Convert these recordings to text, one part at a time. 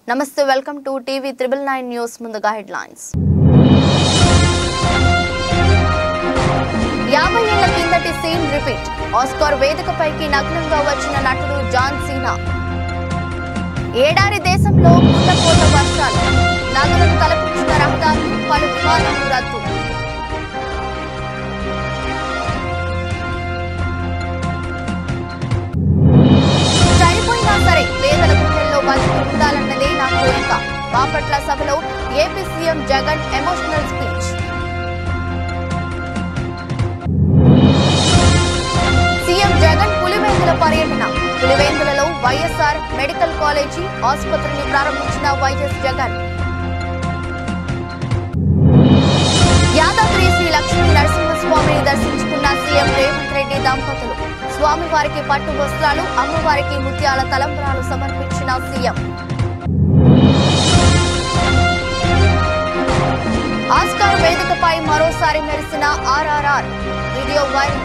నమస్తే welcome to TV 999 news ముందుగా headlines 50 ఏళ్ల కిందటి సీన్ రిపీట్ ఆస్కార్ వేదికపైకి నగ్నంగా వచ్చిన నటుడు జాన్ సీనా ఏడారి దేశంలో కుండపోత వర్షాలు నదులను తలపించిన రహదారులు పలు విమానాలు రద్దు చనిపోయినా సరే పేదల గుండెల్లో బతికి ఉండాలన్నదే నా కోరిక బాపట్ల సభలో AP CM Jagan emotional speech CM Jagan Pulivendula పర్యటన పులివెందులలో వైఎస్ఆర్ మెడికల్ కాలేజీ ఆసుపత్రిని ప్రారంభించిన వైఎస్ జగన్ యాదాద్రి శ్రీ లక్ష్మీ నరసింహస్వామిని దర్శించుకున్న సీఎం రేవంత్ రెడ్డి దంపతులు స్వామివారికి పట్టు వస్త్రాలు అమ్మవారికి ముత్యాల తలంబ్రాలు సమర్పించిన సీఎం ఆస్కార్ వేదికపై మరోసారి మెరిసిన ఆర్ఆర్ఆర్ వీడియో వైరల్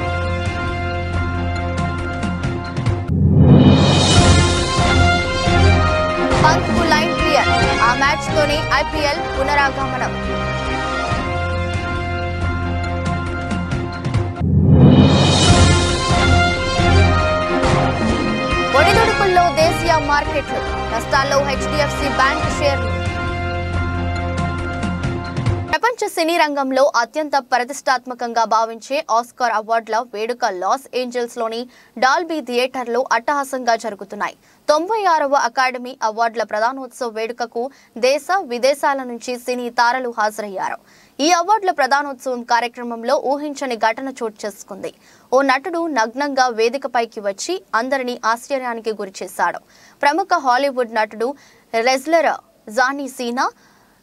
పంత్ కు లైన్ క్లియర్ ఆ మ్యాచ్ తోనే ఐపీఎల్ పునరాగమనం ఒడిదుడుకుల్లో దేశీయ మార్కెట్లు నష్టాల్లో హెచ్డిఎఫ్సి బ్యాంక్ షేర్లు ప్రపంచ సినీ రంగంలో అత్యంత ప్రతిష్టాత్మకంగా భావించే ఆస్కార్ అవార్డుల వేడుక లాస్ ఏంజల్స్ లోని డాల్బీ థియేటర్లో అట్టహాసంగా జరుగుతున్నాయి 96వ అకాడమీ అవార్డుల ప్రధానోత్సవ వేడుకకు దేశ విదేశాల నుంచి సినీ తారలు హాజరయ్యారు ఈ అవార్డుల ప్రధానోత్సవం కార్యక్రమంలో ఊహించని ఘటన చోటు చేసుకుంది ఓ నటుడు నగ్నంగా వేదికపైకి వచ్చి అందరినీ ఆశ్చర్యానికి గురిచేశాడు ప్రముఖ హాలీవుడ్ నటుడు రెజ్లర్ జానీ సీనా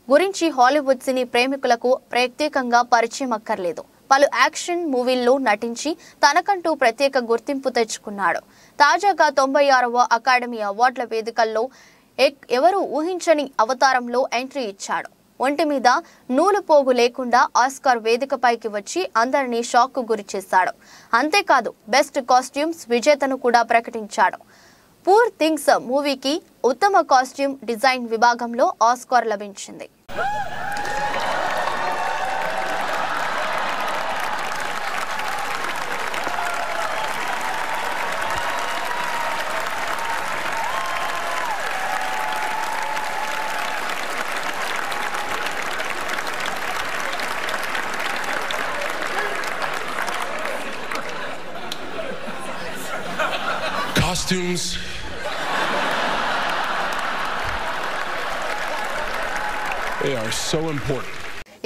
గురించి హాలీవుడ్ సినీ ప్రేమికులకు ప్రత్యేకంగా పరిచయం అక్కర్లేదు పలు యాక్షన్ మూవీల్లో నటించి తనకంటూ ప్రత్యేక గుర్తింపు తెచ్చుకున్నాడు తాజాగా 96వ అకాడమీ అవార్డుల వేదికల్లో ఎవరు ఊహించని అవతారంలో ఎంట్రీ ఇచ్చాడు ఒంటి మీద నూలు పోగు లేకుండా ఆస్కార్ వేదికపైకి వచ్చి అందరినీ షాక్ కు గురి చేశాడు అంతేకాదు బెస్ట్ కాస్ట్యూమ్స్ విజేతను కూడా ప్రకటించాడు పూర్ థింగ్స్ మూవీకి ఉత్తమ కాస్ట్యూమ్ డిజైన్ విభాగంలో ఆస్కార్ లభించింది Costumes. They are so important.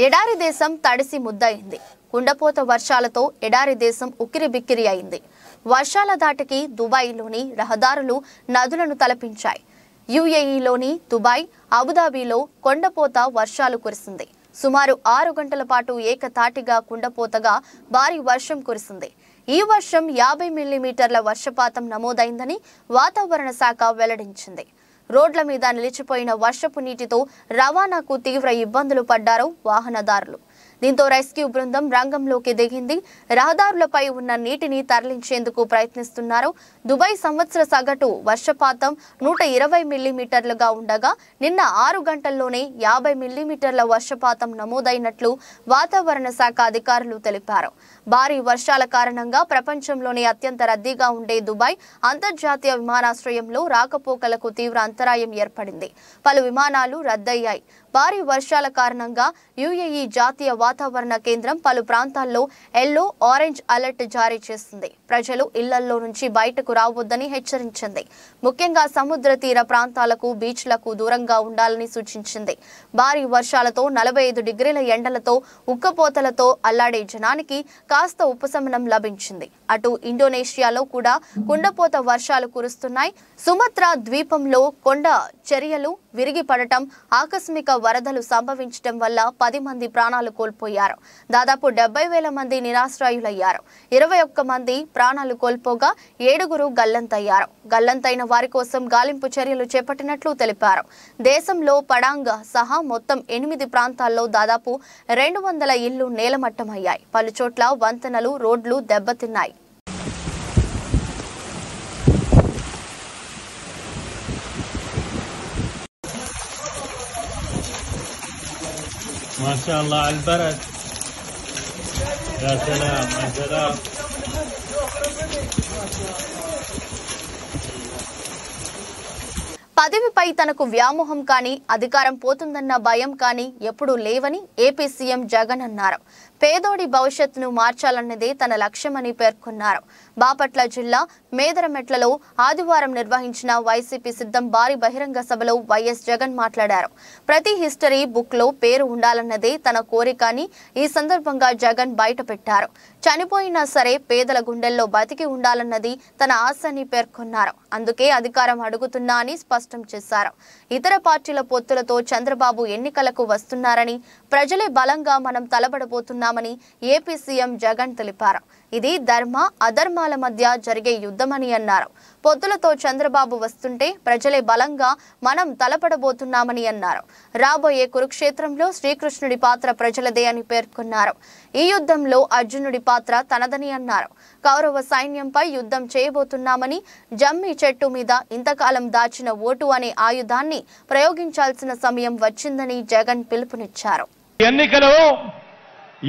ఎడారి దేశం తడిసి ముద్దయింది కుండపోత వర్షాలతో ఎడారి దేశం ఉక్కిరిబిక్కిరి అయింది వర్షాల దాటికి దుబాయ్లోని రహదారులు నదులను తలపించాయి యుఏఈలోని దుబాయ్ అబుదాబిలో కొండపోత వర్షాలు కురిసింది సుమారు 6 గంటల పాటు ఏకతాటిగా కుండపోతగా భారీ వర్షం కురిసింది ఈ వర్షం 50 మిల్లీమీటర్ల వర్షపాతం నమోదైందని వాతావరణ శాఖ వెల్లడించింది రోడ్ల మీద నిలిచిపోయిన వర్షపు నీటితో రవాణాకు తీవ్ర ఇబ్బందులు పడ్డారు వాహనదారులు దీంతో రెస్క్యూ బృందం రంగంలోకి దిగింది రహదారులపై ఉన్న నీటిని తరలించేందుకు ప్రయత్నిస్తున్నారు దుబాయ్ సంవత్సర సగటు వర్షపాతం 120 మిల్లీమీటర్లుగా ఉండగా నిన్న 6 గంటల్లోనే 50 మిల్లీమీటర్ల వర్షపాతం నమోదైనట్లు వాతావరణ శాఖ అధికారులు తెలిపారు భారీ వర్షాల కారణంగా ప్రపంచంలోనే అత్యంత రద్దీగా ఉండే దుబాయ్ అంతర్జాతీయ విమానాశ్రయంలో రాకపోకలకు తీవ్ర అంతరాయం ఏర్పడింది పలు విమానాలు రద్దయ్యాయి భారీ వర్షాల కారణంగా యుఏఈ జాతీయ వాతావరణ కేంద్రం పలు ప్రాంతాల్లో ఎల్లో ఆరెంజ్ అలర్ట్ జారీ చేసింది ప్రజలు ఇళ్లలో నుంచి బయటకు రావద్దని హెచ్చరించింది ముఖ్యంగా సముద్ర తీర ప్రాంతాలకు బీచ్లకు దూరంగా ఉండాలని సూచించింది భారీ వర్షాలతో 45 డిగ్రీల ఎండలతో ఉక్కపోతలతో అల్లాడే జనానికి కాస్త ఉపశమనం లభించింది అటు ఇండోనేషియాలో కూడా కుండపోత వర్షాలు కురుస్తున్నాయి సుమత్రా ద్వీపంలో కొండ చర్యలు విరిగి పడటం ఆకస్మిక వరదలు సంభవించడం వల్ల 10 మంది ప్రాణాలు కోల్పోయారు దాదాపు 70,000 మంది నిరాశ్రయులయ్యారు 21 మంది ప్రాణాలు కోల్పోగా 7గురు గల్లంతయ్యారు గల్లంతైన వారి కోసం గాలింపు చర్యలు చేపట్టినట్లు తెలిపారు దేశంలో పడాంగ్ సహా మొత్తం 8 ప్రాంతాల్లో దాదాపు 200 ఇళ్లు నేలమట్టమయ్యాయి పలుచోట్ల వంతెనలు రోడ్లు దెబ్బతిన్నాయి ما شاء الله على البرد. يا سلام يا سلام. పదవిపై తనకు వ్యామోహం కానీ అధికారం పోతుందన్న భయం కానీ ఎప్పుడూ లేవని ఏపీ సీఎం జగన్ అన్నారు. పేదోడి భవిష్యత్తును మార్చాలన్నదే తన లక్ష్యమని పేర్కొన్నారు. బాపట్ల జిల్లా మేదరమెట్లలో ఆదివారం నిర్వహించిన వైసీపీ సిద్ధం భారీ బహిరంగ సభలో వైఎస్ జగన్ మాట్లాడారు. ప్రతి హిస్టరీ బుక్ లో పేరు ఉండాలన్నదే తన కోరిక అని ఈ సందర్భంగా జగన్ బయటపెట్టారు. చనిపోయినా సరే పేదల గుండెల్లో బతికి ఉండాలన్నది తన ఆశ అని పేర్కొన్నారు. అందుకే అధికారం అడుగుతున్నా అని స్పష్టం చేశారు. ఇతర పార్టీల పొత్తులతో చంద్రబాబు ఎన్నికలకు వస్తున్నారని, ప్రజలే బలంగా మనం తలబడబోతున్నామని ఏపీ సీఎం జగన్ తెలిపారు. ఇది ధర్మ అధర్మాల మధ్య జరిగే యుద్ధమని అన్నారు. పొత్తులతో చంద్రబాబు వస్తుంటే ప్రజలే బలంగా మనం తలపడబోతున్నామని అన్నారు. రాబోయే కురుక్షేత్రంలో శ్రీకృష్ణుడి పాత్ర ప్రజలదే అని పేర్కొన్నారు. ఈ యుద్ధంలో అర్జునుడి పాత్ర తనదని అన్నారు. కౌరవ సైన్యంపై యుద్ధం చేయబోతున్నామని, జమ్మి చెట్టు మీద ఇంతకాలం దాచిన ఓటు అనే ఆయుధాన్ని ప్రయోగించాల్సిన సమయం వచ్చిందని జగన్ పిలుపునిచ్చారు. ఎన్నికలు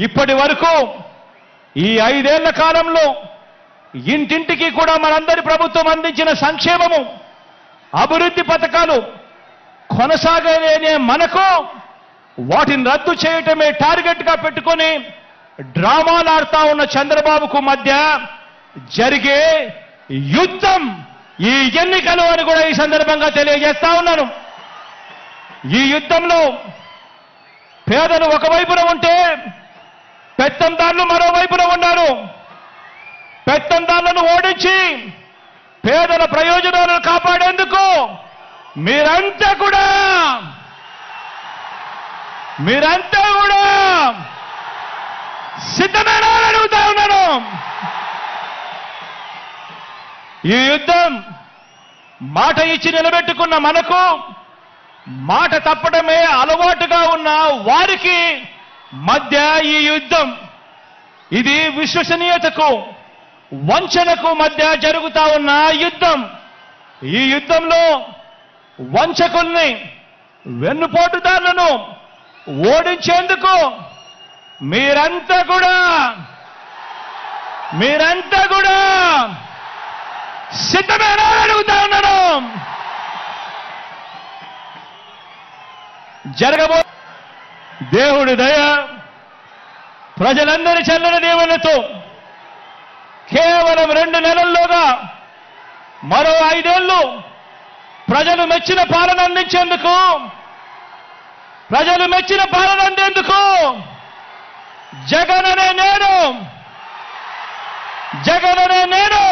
ఇప్పటి వరకు ఈ 5 ఏళ్ల కాలంలో ఇంటింటికి కూడా మనందరి ప్రభుత్వం అందించిన సంక్షేమము, అభివృద్ధి పథకాలు కొనసాగలేనే మనకు వాటిని రద్దు చేయటమే టార్గెట్ గా పెట్టుకొని డ్రామాలు ఆడుతా ఉన్న చంద్రబాబుకు మధ్య జరిగే యుద్ధం ఈ ఎన్నికలు అని కూడా ఈ సందర్భంగా తెలియజేస్తా ఉన్నాను. ఈ యుద్ధంలో పేదలు ఒకవైపున ఉంటే పెత్తందారులు మరోవైపున ఉన్నారు. పెత్తందారులను ఓడించి పేదల ప్రయోజనాలను కాపాడేందుకు మీరంతా కూడా సిద్ధమేనా అడుగుతా ఉన్నాను. ఈ యుద్ధం మాట ఇచ్చి నిలబెట్టుకున్న మనకు మాట తప్పడమే అలవాటుగా ఉన్న వారికి మధ్య ఈ యుద్ధం, ఇది విశ్వసనీయతకు వంచనకు మధ్య జరుగుతా ఉన్న యుద్ధం. ఈ యుద్ధంలో వంచకుల్ని, వెన్నుపోటుదారులను ఓడించేందుకు మీరంతా కూడా సిద్ధమేనా అడుగుతా ఉన్నాను. జరగబో దేవుడి దయ, ప్రజలందరి చల్లని దీవెనతో కేవలం 2 నెలల్లోగా మరో 5 ఏళ్లు ప్రజలు మెచ్చిన పాలన అందించేందుకు, జగన్ అనే నేను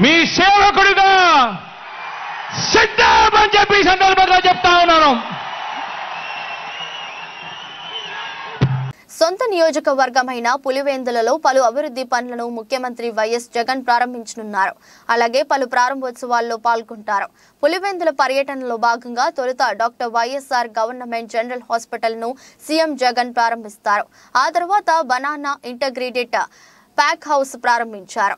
మీ సేవకుడిగా సిద్ధమని చెప్పి ఈ సందర్భంగా చెప్తా ఉన్నాను. సొంత నియోజకవర్గమైన పులివెందులలో పలు అభివృద్ధి పనులను ముఖ్యమంత్రి వైఎస్ జగన్ ప్రారంభించనున్నారు. అలాగే పలు ప్రారంభోత్సవాల్లో పాల్గొంటారు. పులివెందుల పర్యటనలో భాగంగా తొలుత డాక్టర్ వైఎస్ఆర్ గవర్నమెంట్ జనరల్ హాస్పిటల్ను సీఎం జగన్ ప్రారంభిస్తారు. ఆ తర్వాత బనానా ఇంటగ్రేటెడ్ ప్యాక్ హౌస్ ప్రారంభించారు.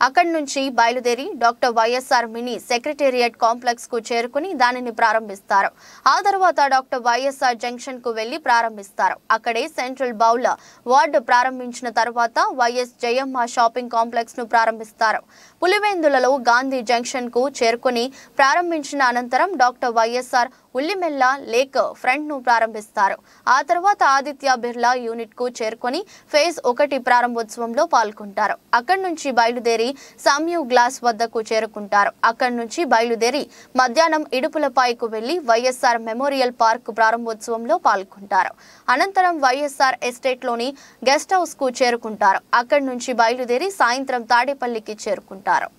అక్కడి నుంచి బయలుదేరి doctor YSR mini secretariat complex కు చేరుకుని దానిని ప్రారంభిస్తారు. ఆ తర్వాత డాక్టర్ వైఎస్ఆర్ జంక్షన్ కు వెళ్లి ప్రారంభిస్తారు. అక్కడే సెంట్రల్ బౌల్ వార్డు ప్రారంభించిన తర్వాత వైఎస్ జయమ్మ షాపింగ్ కాంప్లెక్స్ ను ప్రారంభిస్తారు. పులివెందులలో గాంధీ జంక్షన్ కు చేరుకుని ప్రారంభించిన అనంతరం డాక్టర్ వైఎస్ఆర్ ఉల్లిమెల్ల లేక్ ఫ్రంట్ ను ప్రారంభిస్తారు. ఆ తర్వాత ఆదిత్య బిర్లా యూనిట్ కు చేరుకొని ఫేజ్ 1 ప్రారంభోత్సవంలో పాల్గొంటారు. అక్కడి నుంచి బయలుదేరి సామ్యూ గ్లాస్ వద్దకు చేరుకుంటారు. అక్కడి నుంచి బయలుదేరి మధ్యాహ్నం ఇడుపులపాయకు వెళ్లి వైఎస్ఆర్ మెమోరియల్ పార్క్ ప్రారంభోత్సవంలో పాల్గొంటారు. అనంతరం వైఎస్ఆర్ ఎస్టేట్ లోని గెస్ట్ హౌస్ కు చేరుకుంటారు. అక్కడి నుంచి బయలుదేరి సాయంత్రం తాడేపల్లికి చేరుకుంటారు.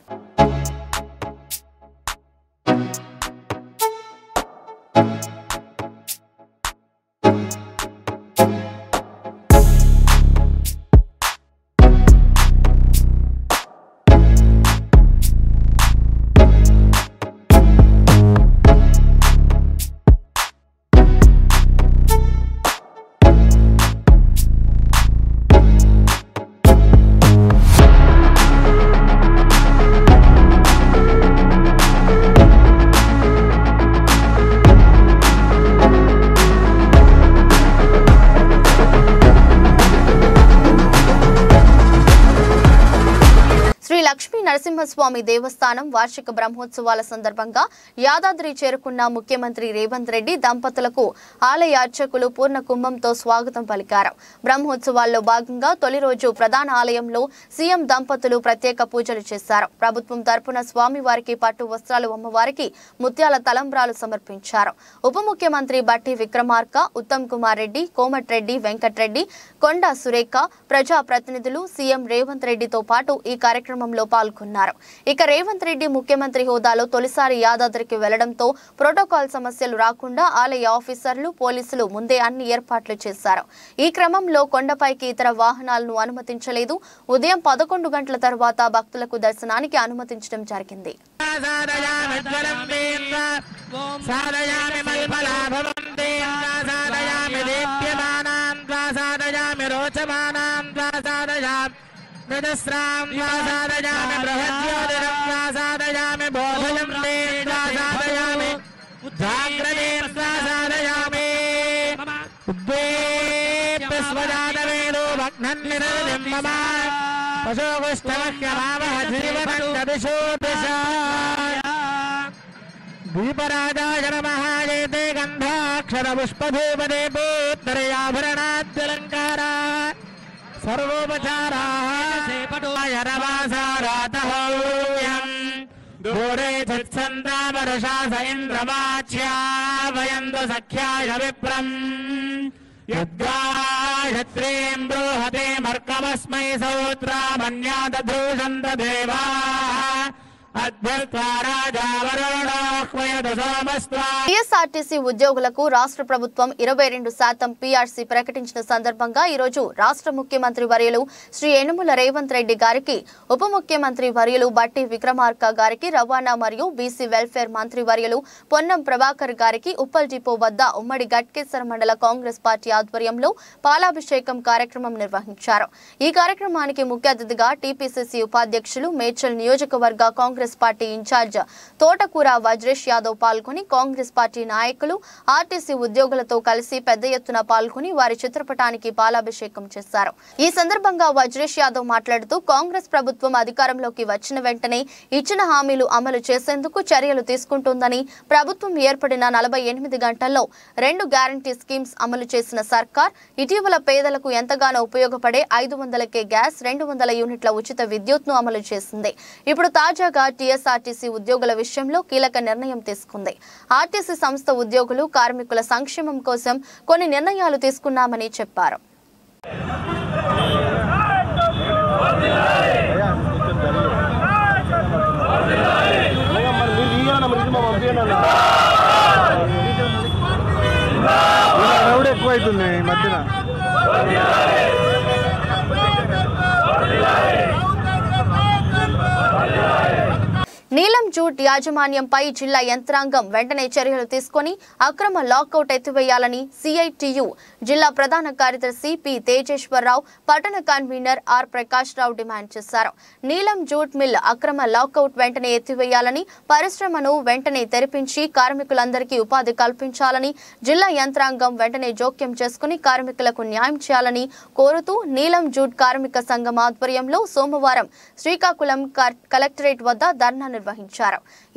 లక్ష్మీ నరసింహస్వామి దేవస్థానం వార్షిక బ్రహ్మోత్సవాల సందర్భంగా యాదాద్రి చేరుకున్న ముఖ్యమంత్రి రేవంత్ రెడ్డి దంపతులకు ఆలయ అర్చకులు పూర్ణ కుంభంతో స్వాగతం పలికారు. బ్రహ్మోత్సవాల్లో భాగంగా తొలి రోజు ప్రధాన ఆలయంలో సీఎం దంపతులు ప్రత్యేక పూజలు చేశారు. ప్రభుత్వం తరపున స్వామివారికి పట్టు వస్త్రాలు, అమ్మవారికి ముత్యాల తలంబ్రాలు సమర్పించారు. ఉప ముఖ్యమంత్రి బట్టి విక్రమార్క, ఉత్తమ్ కుమార్ రెడ్డి, కోమటిరెడ్డి వెంకటరెడ్డి, కొండా సురేఖ, ప్రజా ప్రతినిధులు సీఎం రేవంత్ రెడ్డితో పాటు ఈ కార్యక్రమంలో పాల్గొన్నారు. ఇక రేవంత్ రెడ్డి ముఖ్యమంత్రి హోదాలో తొలిసారి యాదాద్రికి వెళ్లడంతో ప్రోటోకాల్ సమస్యలు రాకుండా ఆలయ ఆఫీసర్లు, పోలీసులు ముందే అన్ని ఏర్పాట్లు చేశారు. ఈ క్రమంలో కొండపైకి ఇతర వాహనాలను అనుమతించలేదు. ఉదయం 11 గంటల తర్వాత భక్తులకు దర్శనానికి అనుమతించడం జరిగింది. विदस्रां वासादयामि बृहज्योतिरं वासादयामि बोधयं दें वासादयामि जाग्रतीं वासादयामि उद्वेप्यस्वजातवेदो भग्नं निरतिं मम पशुपुष्टमह्यमावह जीवभक्तदिशो दिशा दीपराजाय नमः एते गन्धाक्षरपुष्पधूपदे पूत्तरयाभरणाद्यलङ्कारा सर्वोपचाराः दूरे चित्सन्दामरुषास इन्द्रवाच्या वयन्तु सख्याय विप्रम् यद्गायत्रीं बृहते मर्कमस्मै सौत्रामन्यादधूषन्त देवाः టీఎస్ఆర్టీసీ ఉద్యోగులకు రాష్ట్ర ప్రభుత్వం 22% పీఆర్సీ ప్రకటించిన సందర్భంగా ఈ రోజు రాష్ట్ర ముఖ్యమంత్రి వర్యులు శ్రీ యనుమల రేవంత్ రెడ్డి గారికి, ఉప ముఖ్యమంత్రి వర్యులు బట్టి విక్రమార్క గారికి, రవాణా మరియు బీసీ వెల్ఫేర్ మంత్రి వర్యులు పొన్నం ప్రభాకర్ గారికి ఉప్పల్ డిపో వద్ద ఉమ్మడి గట్కేసర్ మండల కాంగ్రెస్ పార్టీ ఆధ్వర్యంలో పాలాభిషేకం కార్యక్రమం నిర్వహించారు. ఈ కార్యక్రమానికి ముఖ్య అతిథిగా టీపీసీసీ ఉపాధ్యక్షులు, మేడ్చల్ నియోజకవర్గ కాంగ్రెస్ పార్టీ ఇన్ఛార్జ్ తోటకూర వజ్రేష్ యాదవ్ పాల్గొని కాంగ్రెస్ పార్టీ నాయకులు, ఆర్టీసీ ఉద్యోగులతో కలిసి పెద్ద ఎత్తున పాల్గొని వారి చిత్రపటానికి పాలాభిషేకం చేశారు. ఈ సందర్భంగా వజ్రేష్ యాదవ్ మాట్లాడుతూ కాంగ్రెస్ ప్రభుత్వం అధికారంలోకి వచ్చిన వెంటనే ఇచ్చిన హామీలు అమలు చేసేందుకు చర్యలు తీసుకుంటుందని, ప్రభుత్వం ఏర్పడిన 48 గంటల్లో 2 గ్యారంటీ స్కీమ్స్ అమలు చేసిన సర్కార్, ఇటీవల పేదలకు ఎంతగానో ఉపయోగపడే 500కే గ్యాస్, 200 యూనిట్ల ఉచిత విద్యుత్ను అమలు చేసింది. ఇప్పుడు తాజాగా టీఎస్ఆర్టీసీ ఉద్యోగుల విషయంలో కీలక నిర్ణయం తీసుకుంది. ఆర్టీసీ సంస్థ ఉద్యోగులు, కార్మికుల సంక్షేమం కోసం కొన్ని నిర్ణయాలు తీసుకున్నామని చెప్పారు. ఎక్కువైతుంది ఈ మధ్యన. నీలం జూట్ యాజమాన్యంపై జిల్లా యంత్రాంగం వెంటనే చర్యలు తీసుకుని అక్రమ లాకౌట్ ఎత్తివేయాలని సిఐటియు జిల్లా ప్రధాన కార్యదర్శి పి తేజేశ్వరరావు, పట్టణ convener R Prakash Rao demand చేశారు. నీలం జూట్ మిల్ అక్రమ లాకౌట్ వెంటనే ఎత్తివేయాలని, పరిశ్రమను వెంటనే తెరిపించి కార్మికులందరికీ ఉపాధి కల్పించాలని, జిల్లా యంత్రాంగం వెంటనే జోక్యం చేసుకుని కార్మికులకు న్యాయం చేయాలని కోరుతూ నీలం జూట్ కార్మిక సంఘం ఆధ్వర్యంలో సోమవారం శ్రీకాకుళం కలెక్టరేట్ వద్ద ధర్నా నిర్వహించారు.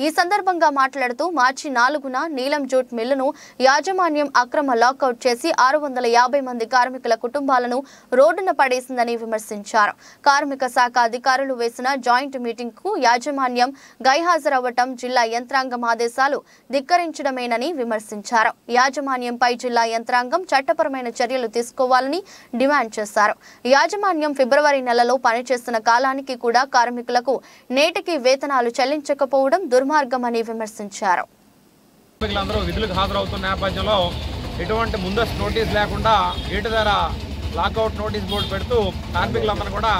ఈ సందర్భంగా మాట్లాడుతూ మార్చి 4న నీలం జూట్ మిల్లును యాజమాన్యం అక్రమ లాకౌట్ చేసి 650 మంది కార్మికుల కుటుంబాలను రోడ్డున పడేసిందని విమర్శించారు. కార్మిక శాఖ అధికారులు వేసిన జాయింట్ మీటింగ్ కు యాజమాన్యం గైహాజరవ్వటం జిల్లా యంత్రాంగం ఆదేశాలు ధిక్కరించడమేనని విమర్శించారు. యాజమాన్యంపై జిల్లా యంత్రాంగం చట్టపరమైన చర్యలు తీసుకోవాలని డిమాండ్ చేశారు. యాజమాన్యం ఫిబ్రవరి నెలలో పనిచేస్తున్న కాలానికి కూడా కార్మికులకు నేటికి వేతనాలు చెల్లించకపోవడం దుర్మార్గమని విమర్శించారు. కార్మికులందరూ విధులకు హాజరవుతున్న నేపథ్యంలో ఎటువంటి ముందస్తు నోటీస్ లేకుండా గేటు ధర లాకౌట్ నోటీస్ బోర్డు పెడుతూ కార్మికులందరూ కూడా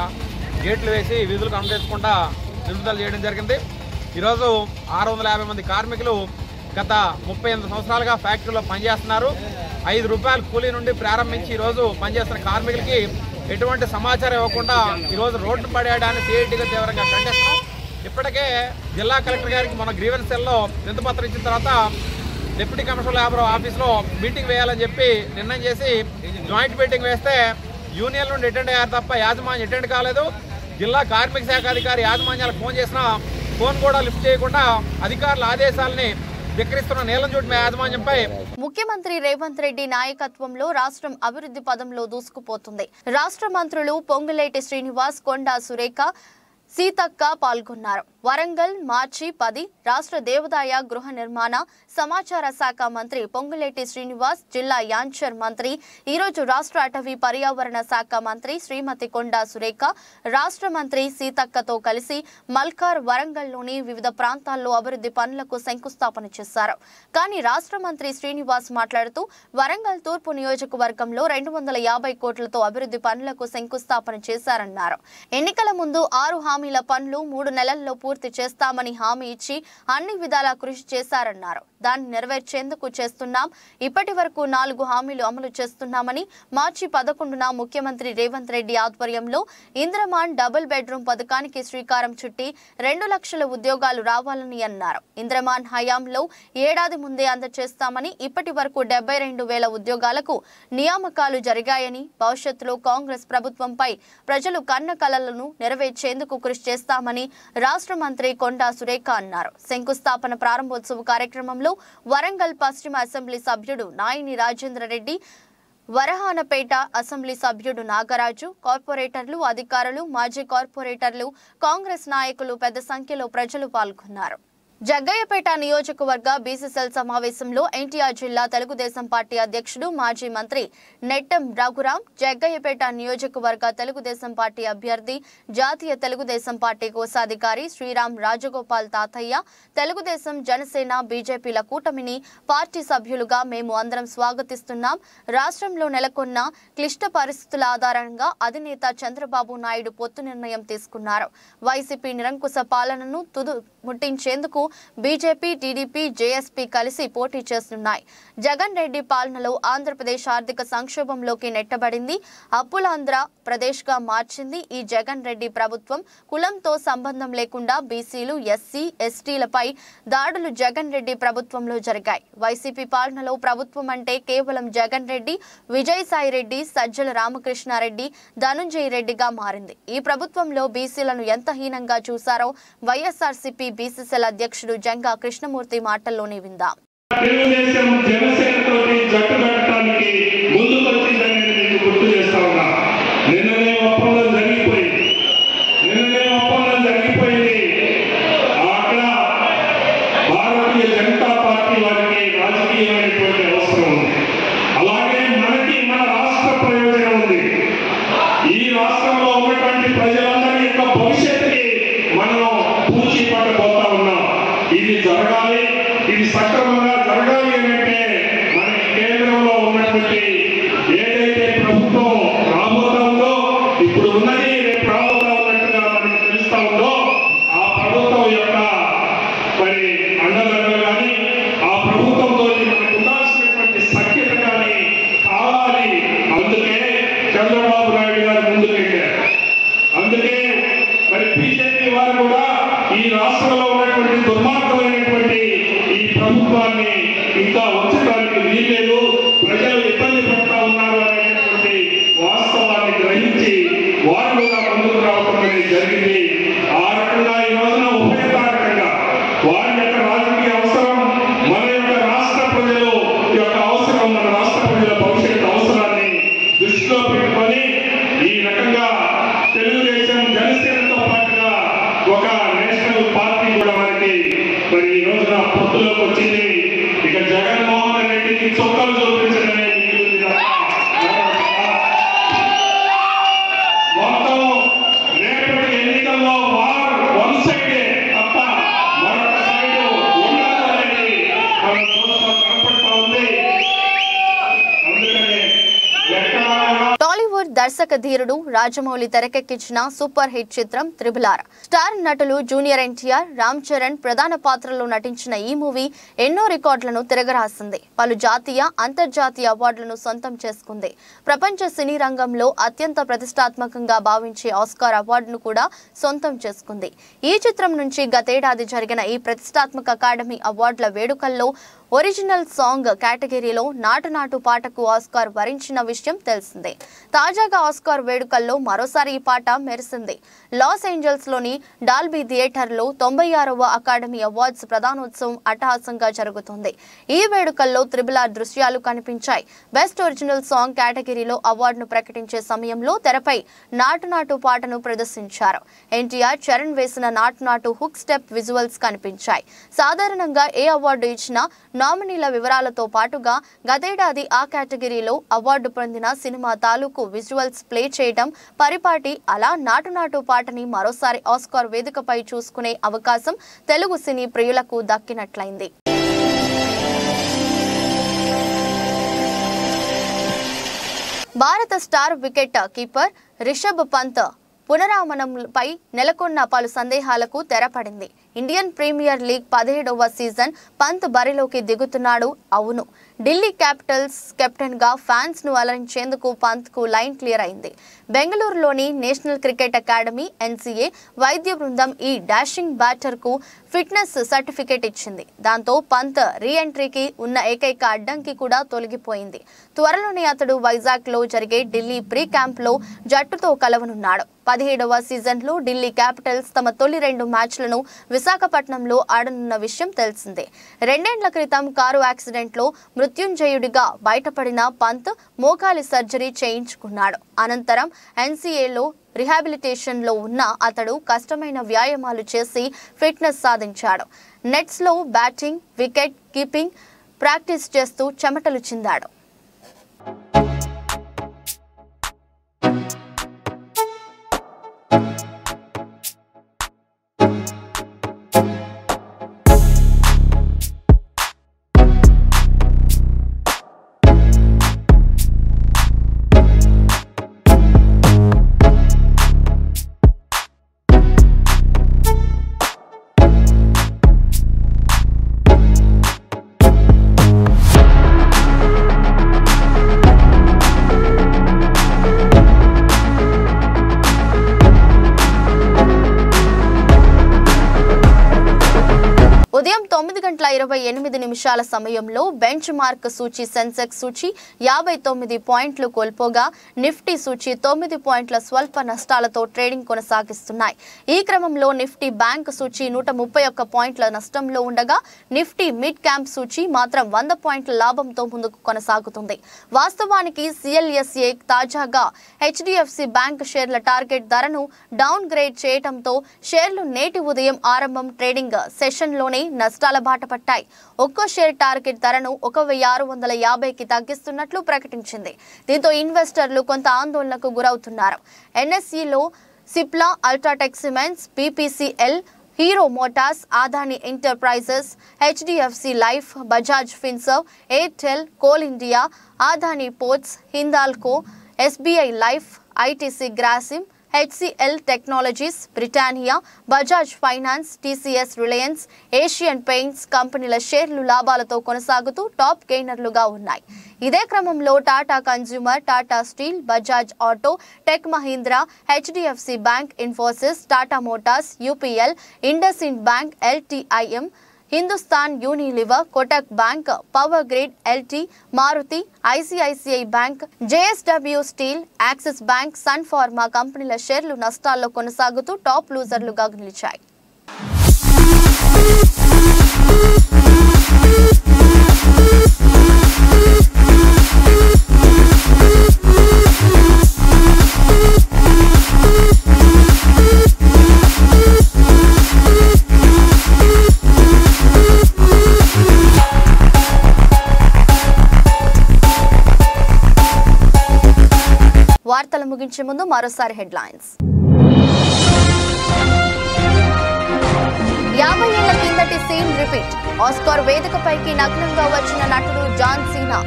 గేట్లు వేసి విధులకు అనుమతించకుండా నిలుపుదల చేయడం జరిగింది. ఈరోజు 650 మంది కార్మికులు గత 38 సంవత్సరాలుగా ఫ్యాక్టరీలో పనిచేస్తున్నారు. 5 రూపాయల కూలీ నుండి ప్రారంభించి ఈరోజు పనిచేస్తున్న కార్మికులకి ఎటువంటి సమాచారం ఇవ్వకుండా ఈరోజు రోడ్డు పడేయడాన్ని సిఐటిగా తీవ్రంగా ఖండిస్తున్నాం. ఇప్పటికే జిల్లా కలెక్టర్ గారికి మన గ్రీవెన్స్ సెల్లో వినతిపత్రం ఇచ్చిన తర్వాత డిప్యూటీ కమిషనర్ లేబర్ ఆఫీస్లో మీటింగ్ వేయాలని చెప్పి నిర్ణయం చేసి జాయింట్ మీటింగ్ వేస్తే యూనియన్ నుండి అటెండ్ అయ్యారు తప్ప యాజమాన్యం అటెండ్ కాలేదు. జిల్లా కార్మిక శాఖ అధికారి యాజమాన్యాలకు ఫోన్ చేసినా ఫోన్ కూడా లిఫ్ట్ చేయకుండా అధికారుల ఆదేశాలని విక్రిస్తున్న నీలంజోటి యాజమాన్యంపై ముఖ్యమంత్రి రేవంత్ రెడ్డి నాయకత్వంలో రాష్ట్రం అభివృద్ధి పదంలో దూసుకుపోతుంది. రాష్ట్ర మంత్రులు పొంగులేటి శ్రీనివాస్, కొండా సురేఖ, సీతక్క పాల్గొన్నారు. వరంగల్ మార్చి 10 రాష్ట్ర దేవాదాయ గృహ నిర్మాణ సమాచార శాఖ మంత్రి పొంగులేటి శ్రీనివాస్, జిల్లా యాంచర్ మంత్రి, ఈరోజు రాష్ట్ర అటవీ పర్యావరణ శాఖ మంత్రి శ్రీమతి కొండా సురేఖ, రాష్ట్ర మంత్రి సీతక్కతో కలిసి మల్కార్, వరంగల్లోని వివిధ ప్రాంతాల్లో అభివృద్ధి పనులకు శంకుస్థాపన చేశారు. కానీ రాష్ట్ర మంత్రి శ్రీనివాస్ మాట్లాడుతూ వరంగల్ తూర్పు నియోజకవర్గంలో 250 కోట్లతో అభివృద్ధి పనులకు శంకుస్థాపన చేశారన్నారు. ఎన్నికల ముందు 6 హామీల పనులు 3 నెలల్లో పూర్తి చేస్తామని హామీ ఇచ్చి అన్ని విధాలా కృషి చేశారన్నారు. దాన్ని నెరవేర్చేందుకు చేస్తున్నాం. ఇప్పటి వరకు 4 హామీలు అమలు చేస్తున్నామని, మార్చి 11న ముఖ్యమంత్రి రేవంత్ రెడ్డి ఆధ్వర్యంలో ఇంద్రమాన్ డబుల్ బెడ్రూమ్ పథకానికి శ్రీకారం చుట్టి 2 లక్షల ఉద్యోగాలు రావాలని అన్నారు. ఇంద్రమాన్ హయాంలో ఏడాది ముందే అందజేస్తామని, ఇప్పటి వరకు 72,000 ఉద్యోగాలకు నియామకాలు జరిగాయని, భవిష్యత్తులో కాంగ్రెస్ ప్రభుత్వంపై ప్రజలు కన్న కలలను నెరవేర్చేందుకు కృషి చేస్తామని రాష్ట్ర మంత్రి కొండా సురేఖ అన్నారు. శంకుస్థాపన ప్రారంభోత్సవ కార్యక్రమంలో వరంగల్ పశ్చిమ అసెంబ్లీ సభ్యుడు నాయిని రాజేంద్ర రెడ్డి, వరహానపేట అసెంబ్లీ సభ్యుడు నాగరాజు, కార్పొరేటర్లు, అధికారులు, మాజీ కార్పొరేటర్లు, కాంగ్రెస్ నాయకులు పెద్ద సంఖ్యలో ప్రజలు పాల్గొన్నారు. జగ్గయ్యపేట నియోజకవర్గ బీసీసీఎల్ సమావేశంలో ఎన్టీఆర్ జిల్లా తెలుగుదేశం పార్టీ అధ్యక్షుడు, మాజీ మంత్రి నెట్టెం రఘురాం, జగ్గయ్యపేట నియోజకవర్గ తెలుగుదేశం పార్టీ అభ్యర్థి, జాతీయ తెలుగుదేశం పార్టీ కోశాధికారి శ్రీరామ్ రాజగోపాల్ తాతయ్య, తెలుగుదేశం, జనసేన, బీజేపీల కూటమిని పార్టీ సభ్యులుగా మేము అందరం స్వాగతిస్తున్నాం. రాష్ట్రంలో నెలకొన్న క్లిష్ట పరిస్థితుల ఆధారంగా అధినేత చంద్రబాబు నాయుడు పొత్తు నిర్ణయం తీసుకున్నారు. వైసీపీ నిరంకుశ పాలనను తుదు ముట్టించేందుకు బీజేపీ, టీడీపీ, జేఎస్పీ కలిసి పోటీ చేస్తున్నాయి. జగన్ రెడ్డి పాలనలో ఆంధ్రప్రదేశ్ ఆర్థిక సంక్షోభంలోకి నెట్టబడింది. అప్పులాంధ్ర ప్రదేశ్గా మార్చింది. ఈ జగన్ రెడ్డి ప్రభుత్వం కులంతో సంబంధం లేకుండా బీసీలు, ఎస్సీ, ఎస్టీలపై దాడులు జగన్ రెడ్డి ప్రభుత్వంలో జరిగాయి. వైసీపీ పాలనలో ప్రభుత్వం అంటే కేవలం జగన్ రెడ్డి, విజయసాయి రెడ్డి, సజ్జల రామకృష్ణారెడ్డి, ధనుంజయ రెడ్డిగా మారింది. ఈ ప్రభుత్వంలో బీసీలను ఎంత హీనంగా చూశారో వైఎస్ఆర్సీపీ బీసీసీఎల్ అధ్యక్షుడు జంగా కృష్ణమూర్తి మాటల్లోనే విందాం. తెలుగుదేశం జనసేనతో జట్టు కట్టడానికి ముందుకొచ్చిందని నేను గుర్తు చేస్తా ఉన్నా. నిన్ననే ఒప్పందం జరిగిపోయింది. అక్కడ భారతీయ జనతా పార్టీ వారికి రాజకీయమైనటువంటి అవసరం ఉంది. అలాగే మనకి మన రాష్ట్ర ప్రయోజనం ఉంది. ఈ రాష్ట్రంలో ఉన్నటువంటి ప్రజలందరి యొక్క భవిష్యత్తుకి మనం పూచి పట్టబోతా ఉన్నాం. ఇది జరగాలి, ఇది సక్రమంగా జరగాలి అంటే మనకి కేంద్రంలో ఉన్నటువంటి ఏదైతే ప్రభుత్వం రాబోతా ఉందో, ఇప్పుడు ఉన్నది రేపు రాబోతా ఉన్నట్టుగా మనకి తెలుస్తా ఉందో, ఆ ప్రభుత్వం యొక్క మరి అండదండలు కానీ, ఆ ప్రభుత్వంతో మనకు ఉండాల్సినటువంటి సఖ్యత కానీ కావాలి. అందుకే చంద్రబాబు నాయుడు గారు ముందుకెళ్ళారు. అందుకే మరి బీజేపీ వారు కూడా ఈ రాష్ట్రంలో ఉన్నటువంటి దుర్మార్గమైనటువంటి ఈ ప్రభుత్వాన్ని ఇంకా ఉంచడానికి వీల్లేదు, ప్రజలు ఇబ్బంది పడుతూ ఉన్నారు అనేటువంటి వాస్తవాన్ని గ్రహించి వారు కూడా ముందుకు రావడం అనేది జరిగింది. ఆ రకంగా ఈ రోజున ఉపయోగకరంగా వారి యొక్క రాజకీయ అవసరం, మన యొక్క రాష్ట్ర ప్రజల యొక్క అవసరం, మన రాష్ట్ర ప్రజల భవిష్యత్తు అవసరాన్ని దృష్టిలో పెట్టుకొని ఈ రకంగా తెలుగుదేశం, జనసేనతో పాటుగా ఒక నేషనల్ పార్టీ కూడా మనకి మరి ఈ రోజున పొత్తులోకి వచ్చింది. ఇక జగన్మోహన్ రెడ్డికి చొక్కలు చూపించడమే మిగిలింది. మొత్తం రేపటి ఎన్నికల్లో వన్ సైడే తప్ప మరొక సైడ్ ఉండాలనేది మనం చూస్తాం, కనపడతా ఉంది. అందుకనే టాలీవుడ్ దర్శక ధీరుడు రాజమౌళి తెరకెక్కించిన సూపర్ హిట్ చిత్రం త్రిబుల్ ఆర్. స్టార్ నటులు జూనియర్ ఎన్టీఆర్, రామ్ చరణ్ ప్రధాన పాత్రలో నటించిన ఈ మూవీ ఎన్నో రికార్డులను తిరగరాసింది. పలు జాతీయ, అంతర్జాతీయ అవార్డులను సొంతం చేసుకుంది. ప్రపంచ సినీ రంగంలో అత్యంత ప్రతిష్టాత్మకంగా భావించే ఆస్కార్ అవార్డును కూడా సొంతం చేసుకుంది. ఈ చిత్రం నుంచి గతేడాది జరిగిన ఈ ప్రతిష్టాత్మక అకాడమీ అవార్డుల వేడుకల్లో ఒరిజినల్ సాంగ్ కేటగిరీలో నాటు నాటు పాటకు ఆస్కార్ వరించిన విషయం తెలిసిందే. తాజాగా పండుగ ఆస్కార్ వేడుకల్లో మరోసారి ఈ పాట మెరిసింది. లాస్ ఏంజల్స్ లోని డాల్బీ థియేటర్లో 96వ అకాడమీ అవార్డ్స్ ప్రధానోత్సవం అట్టహాసంగా జరుగుతుంది. ఈ వేడుకల్లో త్రిబుల్ దృశ్యాలు కనిపించాయి. బెస్ట్ ఒరిజినల్ సాంగ్ కేటగిరీలో అవార్డును ప్రకటించే సమయంలో తెరపై నాటు నాటు పాటను ప్రదర్శించారు. ఎన్టీఆర్, చరణ్ వేసిన నాటు నాటు హుక్ స్టెప్ విజువల్స్ కనిపించాయి. సాధారణంగా ఏ అవార్డు ఇచ్చినా నామినీల వివరాలతో పాటుగా గతేడాది ఆ కేటగిరీలో అవార్డు పొందిన సినిమా తాలూకు విజువల్స్ ప్లే చేయడం పరిపాటి. అలా నాటు నాటు పాటని మరోసారి ఆస్కార్ వేదికపై చూసుకునే అవకాశం తెలుగు సినీ ప్రియులకు దక్కినట్లయింది. భారత star wicket keeper Rishabh Pant పునరాగమనంపై నెలకొన్న పలు సందేహాలకు తెరపడింది. ఇండియన్ ప్రీమియర్ లీగ్ 17వ సీజన్ పంత్ బరిలోకి దిగుతున్నాడు. అవును, ఢిల్లీ క్యాపిటల్స్ కెప్టెన్ గా ఫ్యాన్స్ ను అలరించేందుకు పంత్ కు లైన్ క్లియర్ అయింది. బెంగళూరులోని నేషనల్ క్రికెట్ అకాడమీ NCA వైద్య బృందం ఈ డాషింగ్ బ్యాటర్ కు ఫిట్నెస్ సర్టిఫికేట్ ఇచ్చింది. దాంతో పంత్ రీ ఎంట్రీకి ఉన్న ఏకైక అడ్డంకి కూడా తొలగిపోయింది. త్వరలోనే అతడు వైజాగ్ లో జరిగే ఢిల్లీ ప్రీ క్యాంప్ లో జట్టుతో కలవనున్నాడు. 17వ సీజన్ లో ఢిల్లీ క్యాపిటల్స్ తమ తొలి 2 మ్యాచ్లను విశాఖపట్నంలో ఆడనున్న విషయం తెలిసిందే. 2 ఏళ్ల క్రితం కారు యాక్సిడెంట్ లో మృత్యుంజయుడిగా బయటపడిన పంత్ మోకాలి సర్జరీ చేయించుకున్నాడు. అనంతరం NCAలో రిహాబిలిటేషన్ లో ఉన్న అతడు కష్టమైన వ్యాయామాలు చేసి ఫిట్నెస్ సాధించాడు. నెట్స్ లో బ్యాటింగ్, వికెట్ కీపింగ్ ప్రాక్టీస్ చేస్తూ చెమటలు చిందాడు. ఉదయం 9:28 సమయంలో బెంచ్ మార్క్ సూచి సెన్సెక్స్ సూచి 59 పాయింట్లు కోల్పోగా నిఫ్టీ సూచి 9 పాయింట్ల స్వల్ప నష్టాలతో ట్రేడింగ్ కొనసాగిస్తున్నాయి. ఈ క్రమంలో నిఫ్టీ బ్యాంక్ సూచి 131 పాయింట్ల నష్టంలో ఉండగా నిఫ్టీ మిడ్ క్యాప్ సూచి మాత్రం 100 పాయింట్ల లాభంతో ముందుకు కొనసాగుతుంది. వాస్తవానికి CLSA తాజాగా HDFC బ్యాంక్ షేర్ల టార్గెట్ ధరను డౌన్ గ్రేడ్ చేయడంతో షేర్లు నేటి ఉదయం ఆరంభం ట్రేడింగ్ సెషన్లోనే నష్టాల బాట పట్టాయి. ఒక్కో షేర్ టార్గెట్ ధరను 1650కి తగ్గిస్తున్నట్లు ప్రకటించింది. దీంతో ఇన్వెస్టర్లు కొంత ఆందోళనకు గురవుతున్నారు. NSEలో Cipla, UltraTech cements, PPCL, Hero Motors, Adani enterprises, HDFC life, Bajaj Finserv, Airtel, Coal India, Adani ports, Hindalco, SBI life, ITC Grasim, HCL technologies, Britannia, Bajaj finance, TCS Reliance, Asian Paints కంపెనీల షేర్లు లాభాలతో కొనసాగుతూ టాప్ గెయినర్లుగా ఉన్నాయి. ఇదే క్రమంలో Tata consumer, Tata steel, Bajaj auto, tech Mahindra, HDFC bank, Infosys, Tata Motors, UPL, IndusInd bank, LTIM, Hindustan Unilever, Kotak bank, power grid, LT, Maruti, ICICI bank, JSW steel, Axis bank, Sun Pharma కంపెనీల షేర్లు నష్టాల్లో కొనసాగుతూ టాప్ లూజర్లుగా నిలిచాయి. వార్తలు ముగించే ముందు మరోసారి హెడ్లైన్స్. 50 ఏళ్ల కిందటి సీన్ రిపీట్. ఆస్కార్ వేదికపైకి నగ్నంగా వచ్చిన నటుడు జాన్ సీనా.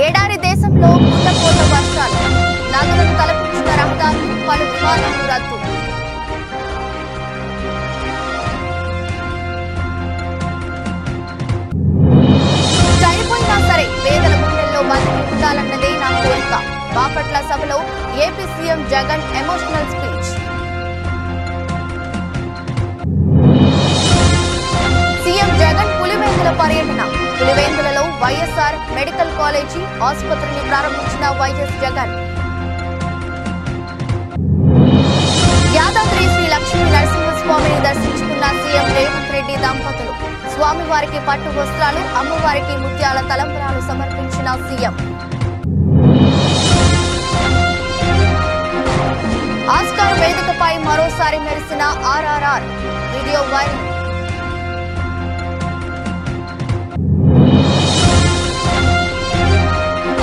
ఏడారి దేశంలో కుండపోత వర్షాలు, నదులను తలపించిన రహదారులు, పలు విమానాలు రద్దు. చనిపోయినా సరే పేదల గుండెల్లో బతికి ఉండాలన్నదే నా కోరిక. బాపట్ల సభలో AP CM Jagan emotional speech. CM Jagan Pulivendula పర్యటన. పులివెందులలో వైఎస్ఆర్ మెడికల్ కాలేజీ ఆసుపత్రిని ప్రారంభించిన వైఎస్ జగన్. యాదాద్రి శ్రీ లక్ష్మీ నరసింహస్వామిని దర్శించుకున్న సీఎం రేవంత్ రెడ్డి దంపతులు. స్వామివారికి పట్టు వస్త్రాలు, అమ్మవారికి ముత్యాల తలంబరాలు సమర్పించిన సీఎం. ఆస్కార్ వేదికపై మరోసారి మెరిసిన ఆర్ఆర్ఆర్ వీడియో వైరల్.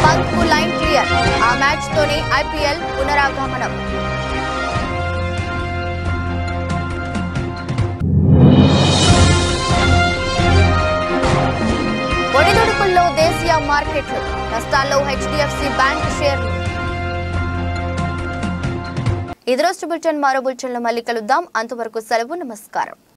పంత్ కు లైన్ క్లియర్. ఆ మ్యాచ్ తోనే ఐపీఎల్ పునరాగమనం. ఒడిదుడుకుల్లో దేశీయ మార్కెట్లు. నష్టాల్లో హెచ్డిఎఫ్సి బ్యాంక్ షేర్లు. ఇది రోజు బులెటిన్. మరో బులెటిన్లో మళ్ళీ కలుద్దాం. అంతవరకు సెలవు. నమస్కారం.